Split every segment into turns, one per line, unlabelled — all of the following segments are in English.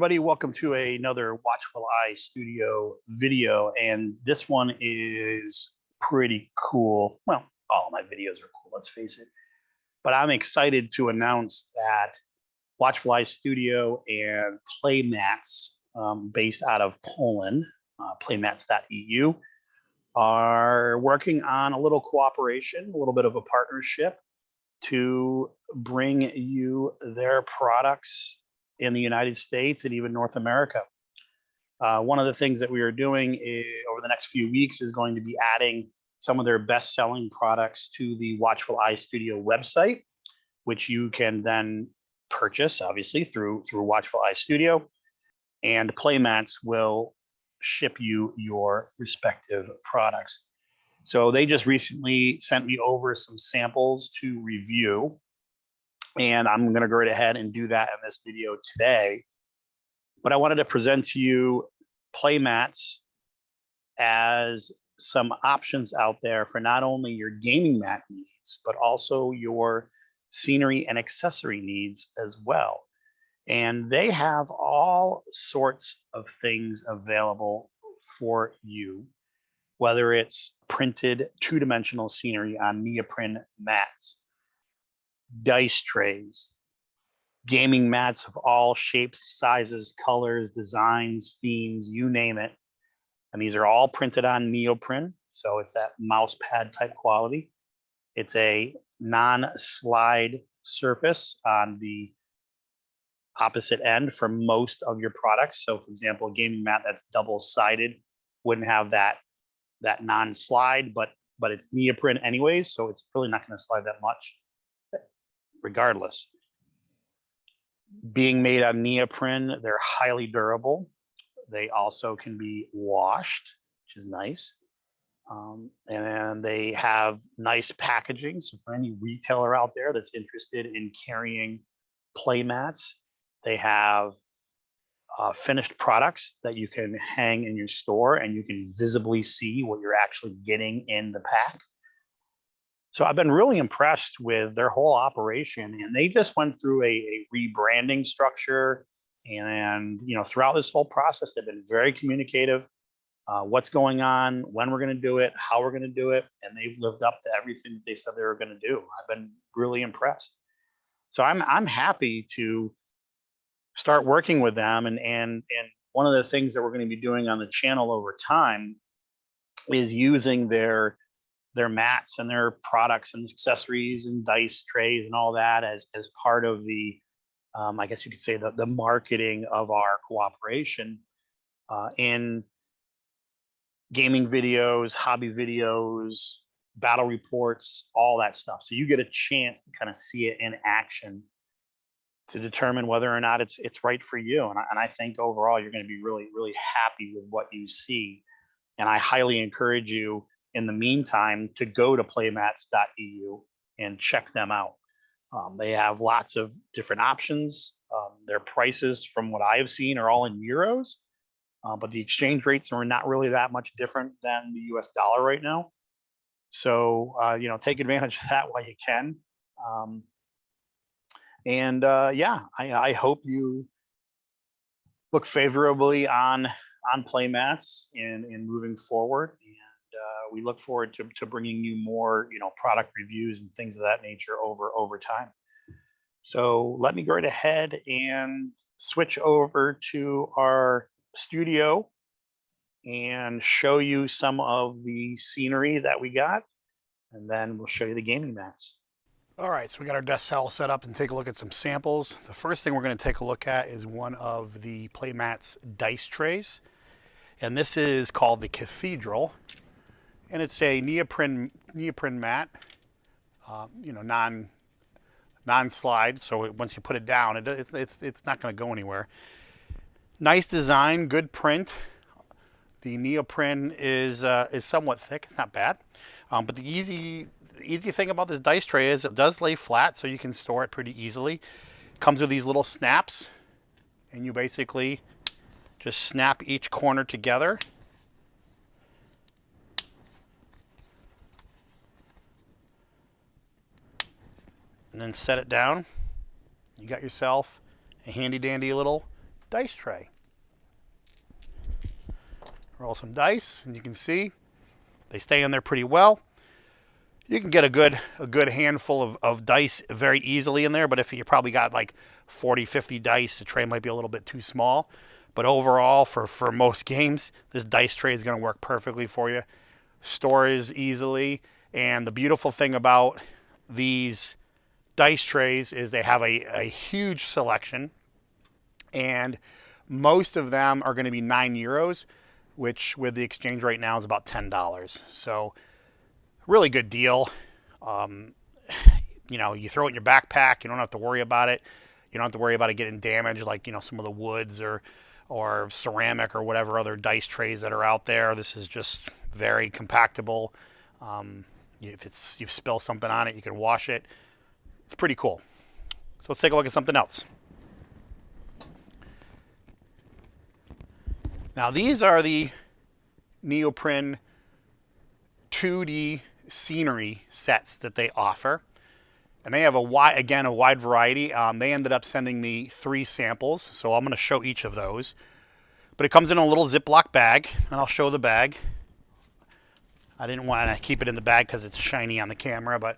everybody, welcome to another Watchful Eye Studio video, and this one is pretty cool. Well, all my videos are cool, let's face it, but I'm excited to announce that Watchful Eye Studio and Playmats, based out of Poland, playmats.eu, are working on a little cooperation, a little bit of a partnership to bring you their products in the United States and even North America. One of the things that we are doing over the next few weeks is going to be adding some of their best-selling products to the Watchful Eye Studio website, which you can then purchase, obviously, through Watchful Eye Studio, and Playmats will ship you your respective products. So they just recently sent me over some samples to review, and I'm going to go right ahead and do that in this video today. But I wanted to present to you Playmats as some options out there for not only your gaming mat needs, but also your scenery and accessory needs as well. And they have all sorts of things available for you, whether it's printed two-dimensional scenery on neoprene mats, dice trays, gaming mats of all shapes, sizes, colors, designs, themes, you name it. And these are all printed on neoprene, so it's that mouse pad type quality. It's a non-slide surface on the opposite end for most of your products. So for example, a gaming mat that's double-sided wouldn't have that non-slide, but it's neoprene anyways, so it's really not going to slide that much regardless. Being made on neoprene, they're highly durable. They also can be washed, which is nice. And they have nice packaging. So for any retailer out there that's interested in carrying Playmats, they have finished products that you can hang in your store, and you can visibly see what you're actually getting in the pack. So I've been really impressed with their whole operation, and they just went through a rebranding structure. And throughout this whole process, they've been very communicative. What's going on, when we're going to do it, how we're going to do it, and they've lived up to everything that they said they were going to do. I've been really impressed. So I'm happy to start working with them. And one of the things that we're going to be doing on the channel over time is using their mats and their products and accessories and dice trays and all that as part of the, I guess you could say, the marketing of our cooperation in gaming videos, hobby videos, battle reports, all that stuff. So you get a chance to kind of see it in action to determine whether or not it's right for you. And I think overall you're going to be really, really happy with what you see. And I highly encourage you in the meantime to go to playmats.eu and check them out. They have lots of different options. Their prices, from what I have seen, are all in euros, but the exchange rates are not really that much different than the US dollar right now. So, take advantage of that while you can. Yeah, I hope you look favorably on Playmats in moving forward. We look forward to bringing you more, product reviews and things of that nature over time. So let me go right ahead and switch over to our studio and show you some of the scenery that we got, and then we'll show you the gaming mats. All right, so we got our desk all set up and take a look at some samples. The first thing we're going to take a look at is one of the Playmats dice trays, and this is called the Cathedral. And it's a neoprene mat, non-slide. So once you put it down, it's not going to go anywhere. Nice design, good print. The neoprene is somewhat thick. It's not bad, but the easy thing about this dice tray is it does lay flat, so you can store it pretty easily. Comes with these little snaps, and you basically just snap each corner together. And then set it down. You got yourself a handy dandy little dice tray. Roll some dice, and you can see they stay in there pretty well. You can get a good handful of dice very easily in there, but if you probably got like 40, 50 dice, the tray might be a little bit too small. But overall, for most games, this dice tray is going to work perfectly for you. Stores easily, and the beautiful thing about these dice trays is they have a huge selection, and most of them are going to be €9, which with the exchange rate now is about $10. So really good deal. You know, you throw it in your backpack. You don't have to worry about it. You don't have to worry about it getting damaged, like, you know, some of the woods or ceramic or whatever other dice trays that are out there. This is just very compactable. If you spill something on it, you can wash it. It's pretty cool. So let's take a look at something else. Now these are the neoprene 2D scenery sets that they offer, and they have a wide variety. They ended up sending me 3 samples, so I'm going to show each of those. But it comes in a little Ziploc bag, and I'll show the bag. I didn't want to keep it in the bag because it's shiny on the camera, but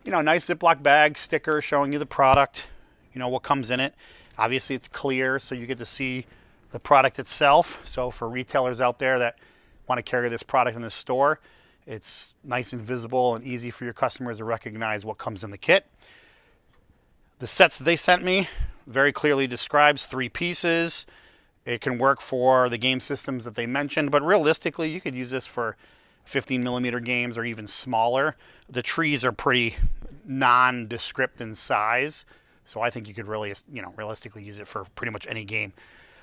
you know, nice Ziploc bag, sticker showing you the product, you know, what comes in it. Obviously it's clear, so you get to see the product itself. So for retailers out there that want to carry this product in the store, it's nice and visible and easy for your customers to recognize what comes in the kit. The sets that they sent me very clearly describes 3 pieces. It can work for the game systems that they mentioned, but realistically you could use this for 15mm games or even smaller. The trees are pretty nondescript in size, so I think you could really, you know, realistically use it for pretty much any game.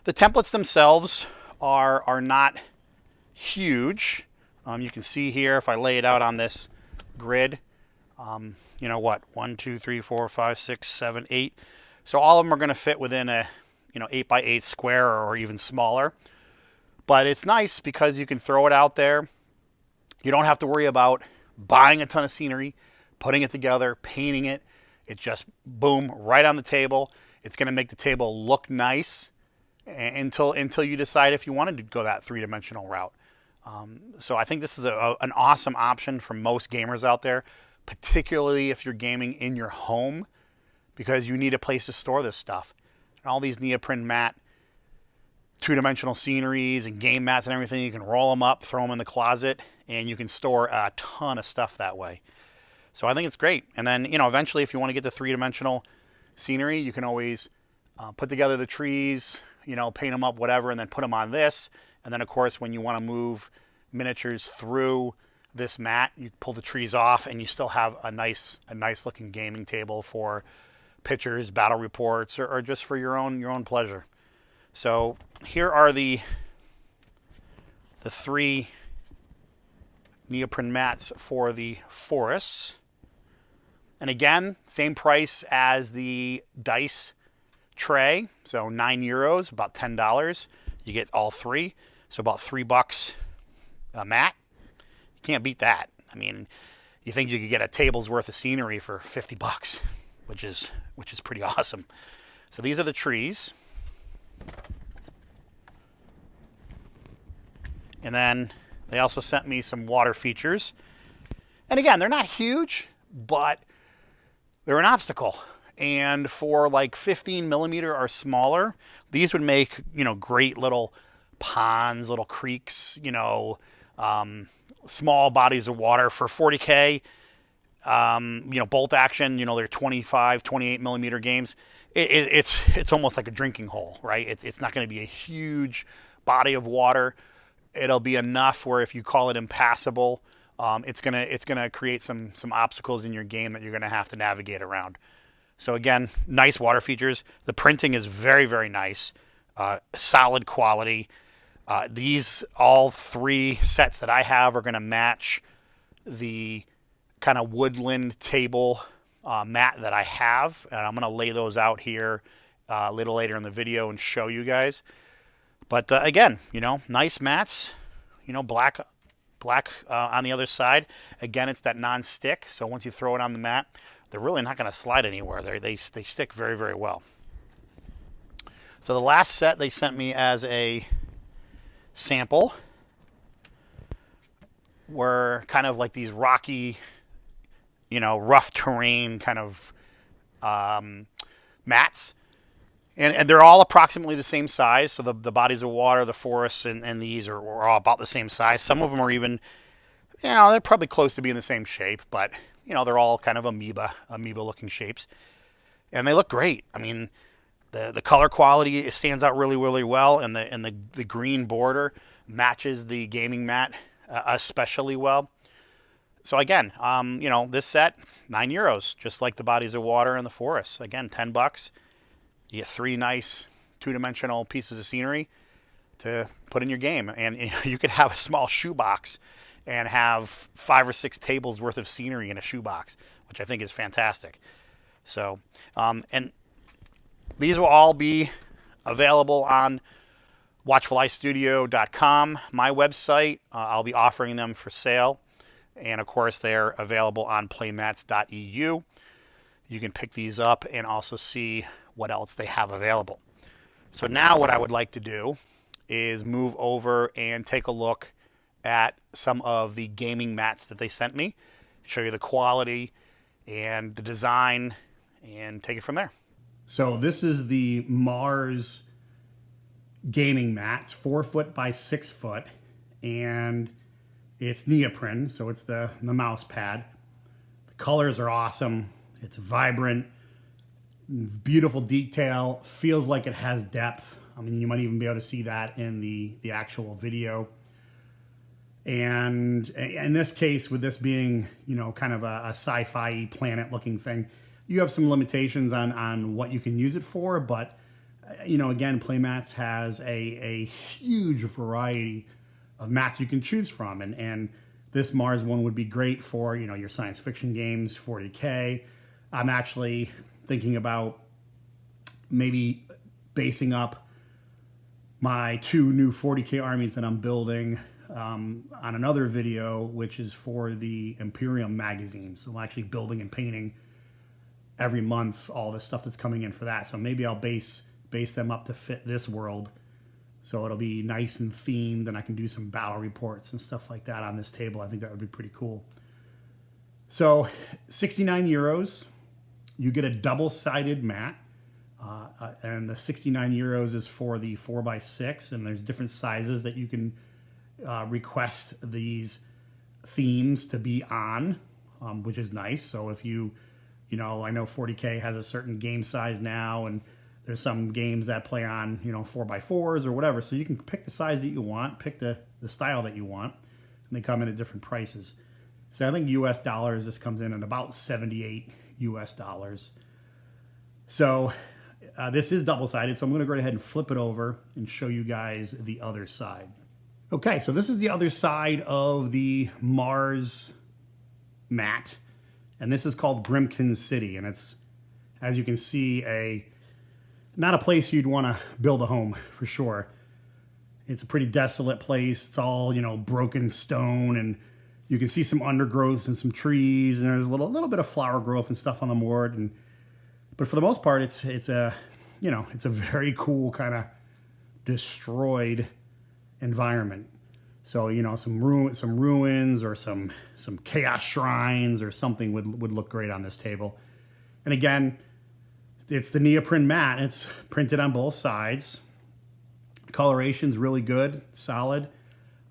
The templates themselves are not huge. You can see here, if I lay it out on this grid, you know what, 1, 2, 3, 4, 5, 6, 7, 8. So all of them are going to fit within a, you know, 8x8 square or even smaller. But it's nice because you can throw it out there. You don't have to worry about buying a ton of scenery, putting it together, painting it. It just, boom, right on the table. It's going to make the table look nice until you decide if you wanted to go that 3-dimensional route. So I think this is an awesome option for most gamers out there, particularly if you're gaming in your home, because you need a place to store this stuff. And all these neoprene mat 2-dimensional sceneries and game mats and everything, you can roll them up, throw them in the closet, and you can store a ton of stuff that way. So I think it's great. And then, you know, eventually if you want to get to 3-dimensional scenery, you can always put together the trees, you know, paint them up, whatever, and then put them on this. And then of course, when you want to move miniatures through this mat, you pull the trees off and you still have a nice looking gaming table for pictures, battle reports, or just for your own pleasure. So here are the 3 neoprene mats for the forests. And again, same price as the dice tray. So €9, about $10. You get all 3. So about $3 a mat. You can't beat that. I mean, you think you could get a table's worth of scenery for $50, which is pretty awesome. So these are the trees. And then they also sent me some water features. And again, they're not huge, but they're an obstacle. And for like 15mm or smaller, these would make, you know, great little ponds, little creeks, you know, small bodies of water for 40K. You know, bolt action, you know, they're 25, 28mm games. It's almost like a drinking hole, right? It's not going to be a huge body of water. It'll be enough where if you call it impassable, it's gonna create some obstacles in your game that you're gonna have to navigate around. So again, nice water features. The printing is very, very nice, solid quality. These all 3 sets that I have are gonna match the kind of woodland table mat that I have, and I'm gonna lay those out here a little later in the video and show you guys. But again, you know, nice mats, you know, black on the other side. Again, it's that non-stick, so once you throw it on the mat, they're really not going to slide anywhere. They stick very, very well. So the last set they sent me as a sample were kind of like these rocky, rough terrain kind of mats. And they're all approximately the same size. So the bodies of water, the forests, and these are all about the same size. Some of them are even, they're probably close to being the same shape, but, they're all kind of amoeba looking shapes. And they look great. I mean, the color quality stands out really, really well, and the green border matches the gaming mat especially well. So again, this set, €9, just like the bodies of water and the forests. Again, $10. You get 3 nice 2-dimensional pieces of scenery to put in your game, and you could have a small shoebox and have 5 or 6 tables worth of scenery in a shoebox, which I think is fantastic. So, and these will all be available on watchfulistudio.com, my website. I'll be offering them for sale. And of course, they're available on playmats.eu. You can pick these up and also see what else they have available. So now what I would like to do is move over and take a look at some of the gaming mats that they sent me, show you the quality and the design, and take it from there. So this is the Mars gaming mat. It's 4 foot by 6 foot, and it's neoprene, so it's the mouse pad. The colors are awesome. It's vibrant, beautiful detail, feels like it has depth. I mean, you might even be able to see that in the actual video. And in this case, with this being, kind of a sci-fi planet looking thing, you have some limitations on what you can use it for. But, again, Playmats has a huge variety of mats you can choose from. And this Mars one would be great for, your science fiction games, 40K. I'm actually thinking about maybe basing up my 2 new 40K armies that I'm building on another video, which is for the Imperium magazine. So I'm actually building and painting every month all the stuff that's coming in for that. So maybe I'll base them up to fit this world. So it'll be nice and themed, and I can do some battle reports and stuff like that on this table. I think that would be pretty cool. So €69. You get a double-sided mat. And the €69 is for the 4x6, and there's different sizes that you can request these themes to be on, which is nice. So if I know 40K has a certain game size now, and there's some games that play on, 4x4s or whatever. So you can pick the size that you want, pick the style that you want, and they come in at different prices. So I think US dollars, this comes in at about $78 US. So this is double-sided, so I'm going to go ahead and flip it over and show you guys the other side. Okay, so this is the other side of the Mars mat, and this is called Grimkin City, and it's, as you can see, not a place you'd want to build a home, for sure. It's a pretty desolate place. It's all, broken stone, and you can see some undergrowth and some trees, and there's a little bit of flower growth and stuff on the board. But for the most part, it's a very cool kind of destroyed environment. So, some ruins or some chaos shrines or something would look great on this table. And again, it's the neoprene mat. It's printed on both sides. Coloration's really good, solid.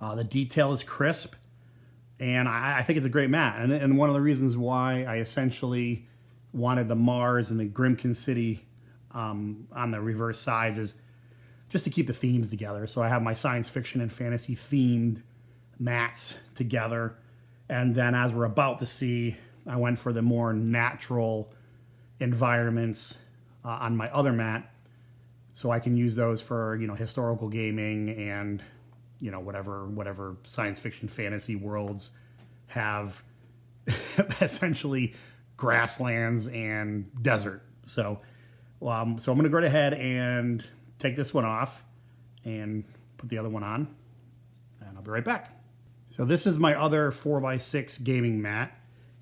The detail is crisp, and I think it's a great mat. And one of the reasons why I essentially wanted the Mars and the Grimkin City on the reverse sides is just to keep the themes together. So I have my science fiction and fantasy themed mats together. And then, as we're about to see, I went for the more natural environments on my other mat, so I can use those for, historical gaming and, whatever science fiction fantasy worlds have essentially grasslands and desert. So I'm going to go ahead and take this one off and put the other one on, and I'll be right back. So this is my other 4x6 gaming mat,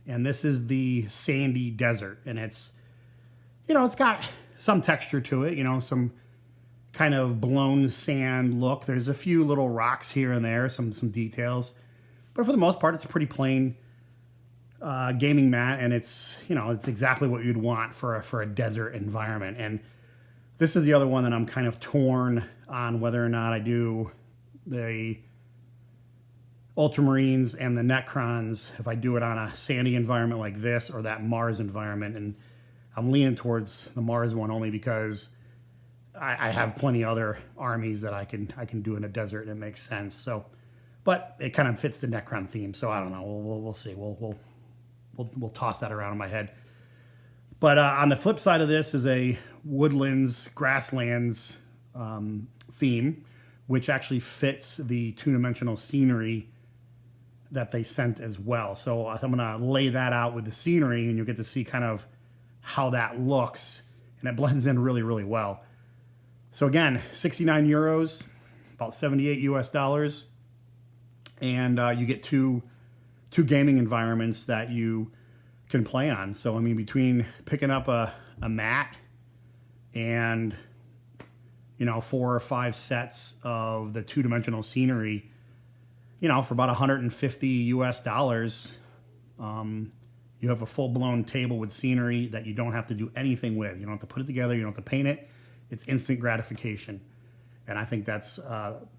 and this is the sandy desert, and it's, it's got some texture to it, some
kind of blown sand look. There's a few little rocks here and there, some details, but for the most part, it's a pretty plain gaming mat, and it's it's exactly what you'd want for a desert environment. And this is the other one that I'm kind of torn on whether or not I do the Ultramarines and the Necrons, if I do it on a sandy environment like this or that Mars environment. And I'm leaning towards the Mars one only because I have plenty other armies that I can do in a desert and it makes sense. So, but it kind of fits the Necron theme. So I don't know. We'll see. We'll toss that around in my head. But on the flip side of this is a woodlands, grasslands theme, which actually fits the two-dimensional scenery that they sent as well. So I'm going to lay that out with the scenery, and you'll get to see kind of how that looks, and it blends in really, really well. So again, 69 euros, about 78 US dollars, and you get two gaming environments that you can play on. So I mean, between picking up a mat and 4 or 5 sets of the two-dimensional scenery, for about 150 US dollars, you have a full-blown table with scenery that you don't have to do anything with. You don't have to put it together. You don't have to paint it. It's instant gratification. And I think that's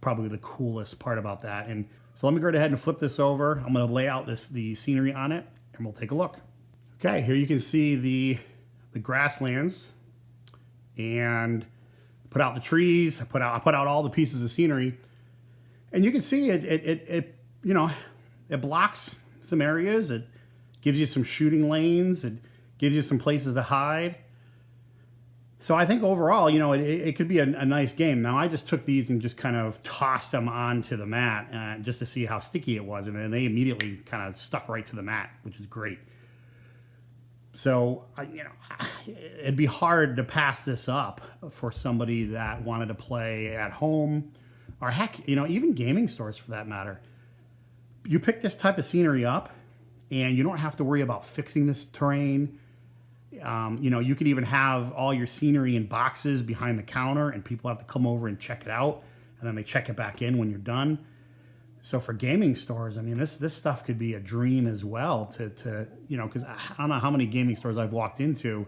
probably the coolest part about that. And so let me go ahead and flip this over. I'm going to lay out the scenery on it, and we'll take a look. Okay, here you can see the grasslands, and put out the trees. I put out all the pieces of scenery, and you can see it blocks some areas. It gives you some shooting lanes. It gives you some places to hide. So I think overall, it could be a nice game. Now, I just took these and just kind of tossed them onto the mat just to see how sticky it was. And then they immediately kind of stuck right to the mat, which is great. So, it'd be hard to pass this up for somebody that wanted to play at home, or heck, even gaming stores for that matter. You pick this type of scenery up, and you don't have to worry about fixing this terrain. You could even have all your scenery in boxes behind the counter, and people have to come over and check it out, and then they check it back in when you're done. So for gaming stores, I mean, this stuff could be a dream as well to because I don't know how many gaming stores I've walked into,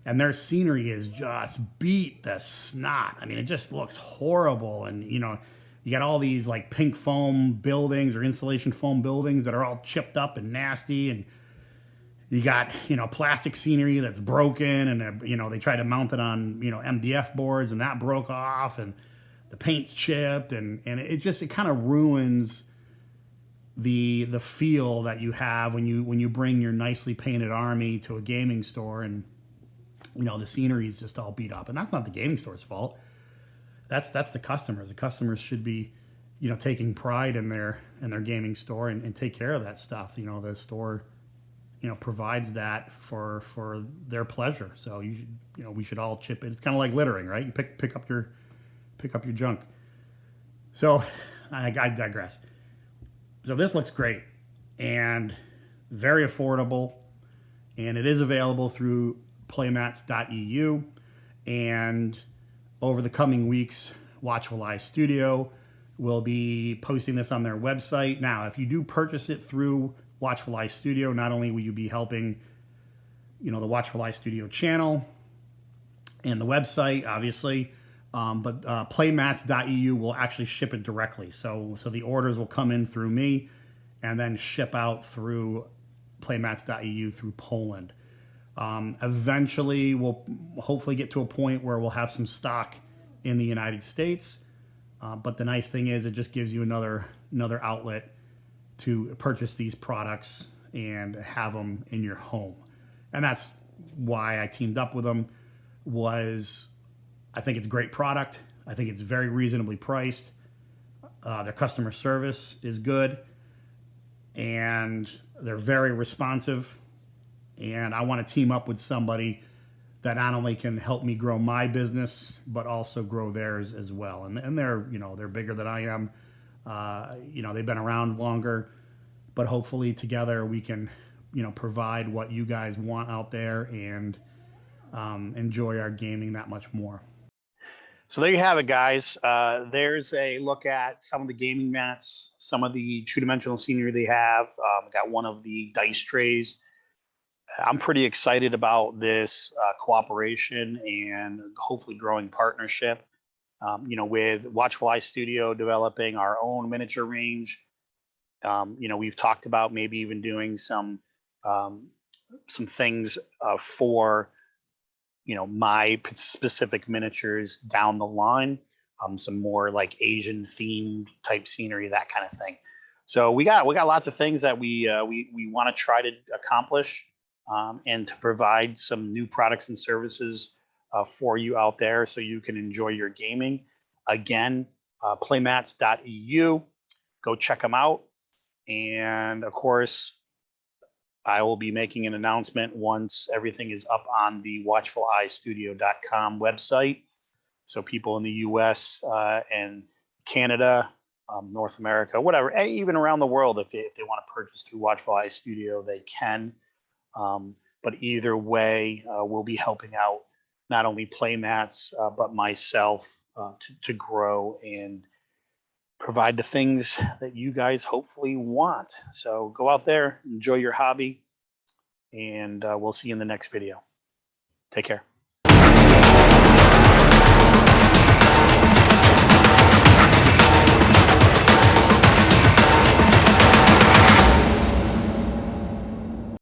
and their scenery is just beat the snot. I mean, it just looks horrible, and you got all these like pink foam buildings or insulation foam buildings that are all chipped up and nasty, and you got, plastic scenery that's broken, and, they tried to mount it on, MDF boards, and that broke off, and the paint's chipped, and it kind of ruins the feel that you have when you bring your nicely painted army to a gaming store, and, the scenery is just all beat up. And that's not the gaming store's fault. That's the customers. The customers should be, taking pride in their gaming store and take care of that stuff. The store provides that for their pleasure. So we should all chip in. It's kind of like littering, right? You pick up your junk. So I digress. So this looks great and very affordable, and it is available through playmats.eu. And over the coming weeks, Watchful Studio will be posting this on their website. Now, if you do purchase it through Watchful Studio, not only will you be helping, the Watchful Studio channel and the website, obviously, but playmats.eu will actually ship it directly. So the orders will come in through me and then ship out through playmats.eu through Poland. Eventually, we'll hopefully get to a point where we'll have some stock in the United States. But the nice thing is it just gives you another outlet to purchase these products and have them in your home. And that's why I teamed up with them. I think it's a great product. I think it's very reasonably priced. Their customer service is good, and they're very responsive. And I want to team up with somebody that not only can help me grow my business, but also grow theirs as well. And they're, they're bigger than I am. They've been around longer, but hopefully together we can, provide what you guys want out there and enjoy our gaming that much more.
So there you have it, guys. There's a look at some of the gaming mats, some of the two-dimensional scenery they have. Got one of the dice trays. I'm pretty excited about this cooperation and hopefully growing partnership. With Watchful Studio developing our own miniature range. We've talked about maybe even doing some things for my specific miniatures down the line, some more like Asian themed type scenery, that kind of thing. So we got lots of things that we want to try to accomplish, and to provide some new products and services for you out there so you can enjoy your gaming. Again, playmats.eu, go check them out. And of course, I will be making an announcement once everything is up on the watchfulistudio.com website. So people in the US and Canada, North America, whatever, even around the world, if they want to purchase through Watchful Eye Studio, they can. But either way, we'll be helping out not only Playmats, but myself to grow and provide the things that you guys hopefully want. So go out there, enjoy your hobby, and we'll see you in the next video. Take care.